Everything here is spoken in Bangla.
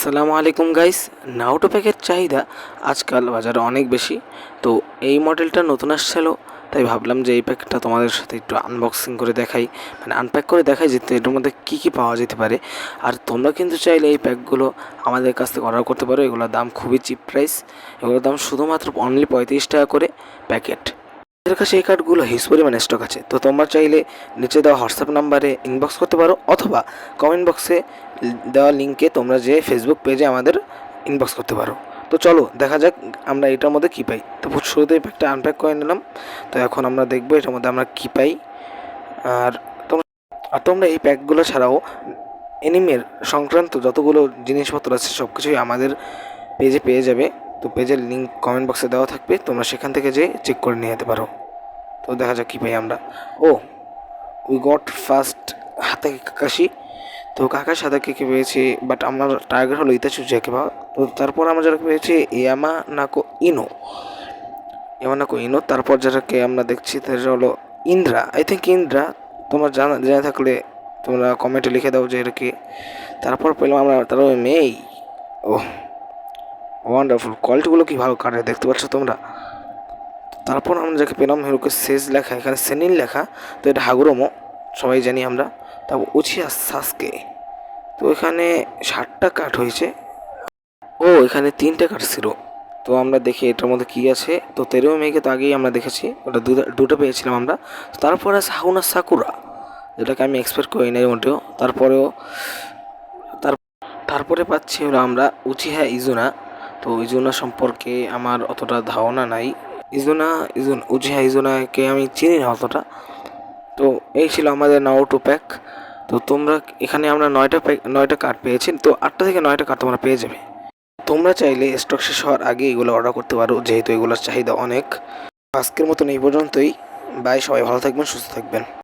আসসালামু আলাইকুম গাইস। নাউটো প্যাকের চাহিদা আজকাল বাজারে অনেক বেশি। তো এই মডেলটা নতুন আসছিল, তাই ভাবলাম যে এই প্যাকটা তোমাদের সাথে একটু আনবক্সিং করে দেখাই, মানে আনপ্যাক করে দেখাই যে এটার মধ্যে কী কী পাওয়া যেতে পারে। আর তোমরা কিন্তু চাইলে এই প্যাকগুলো আমাদের কাছ থেকে অর্ডার করতে পারো। এগুলোর দাম খুবই চিপ প্রাইস। এগুলোর দাম শুধুমাত্র অনলি 35 টাকা করে প্যাকেট। আমাদের কাছে এই কার্ডগুলো হিউজ পরিমাণে স্টক আছে। তো তোমরা চাইলে নিচে দেওয়া হোয়াটসঅ্যাপ নাম্বারে ইনবক্স করতে পারো, অথবা কমেন্ট বক্সে দেওয়া লিঙ্কে তোমরা যে ফেসবুক পেজে আমাদের ইনবক্স করতে পারো। তো চলো দেখা যাক আমরা এটার মধ্যে কী পাই। তো শুরুতেই প্যাকটা আনপ্যাক করে নিলাম। তো এখন আমরা দেখবো এটার মধ্যে আমরা কী পাই। আর তোমরা এই প্যাকগুলো ছাড়াও এনিমের সংক্রান্ত যতগুলো জিনিসপত্র আছে সব কিছুই আমাদের পেজে পেয়ে যাবে। তো পেজের লিঙ্ক কমেন্ট বক্সে দেওয়া থাকবে, তোমরা সেখান থেকে যেয়ে চেক করে নিয়ে যেতে পারো। তো দেখা যাক কী পাই আমরা। We got first Hatake Kakashi. তো কাকাশি হাতাকিকে পেয়েছি, বাট আমার টার্গেট হলো ইতাচুচিয়াকে পাওয়া। তো তারপর আমরা যারা পেয়েছি ইয়ামানাকো ইনো। তারপর যারাকে আমরা দেখছি তারা হলো ইন্দ্রা, আই থিঙ্ক ইন্দ্রা। তোমরা জেনে থাকলে তোমরা কমেন্টে লিখে দাও যে এটা কি। তারপর পেলাম আমরা তারা মেই। ওয়ান্ডারফুল, কোয়ালিটিগুলো কি ভালো কাটে দেখতে পাচ্ছ তোমরা। তারপর আমরা যাকে পেলাম হিরোকে সেজ লেখা, এখানে সেনিন লেখা। তো এটা হাগুরোমো, সবাই জানি আমরা। তারপর উচিয়া সাসকে। তো এখানে 60টা কাট হয়েছে। এখানে 3টে কাট ছিল। তো আমরা দেখি এটার মধ্যে কী আছে। তো তেরো মেয়েকে তো আগেই আমরা দেখেছি, ওটা দুটো পেয়েছিলাম আমরা। তারপর আছে হাউনা সাকুরা, যেটাকে আমি এক্সপেক্ট করি না মোটেও। তারপরে পাচ্ছি হলো আমরা উচিহা ইজুনা। তো ইজুনা সম্পর্কে আমার অতটা ধারণা নাই। উচিহা ইজুনাকে আমি চিনি না অতটা। তো এই ছিল আমাদের নারুটো প্যাক। তো তোমরা এখানে আমরা 9টা কার্ড পেয়েছি। তো 8টা থেকে 9টা কার্ড তোমরা পেয়ে যাবে। তোমরা চাইলে স্টক শেষ হওয়ার আগে এগুলো অর্ডার করতে পারো, যেহেতু এগুলোর চাহিদা অনেক। আজকের মতন এই পর্যন্তই। বাই, সবাই ভালো থাকবেন, সুস্থ থাকবেন।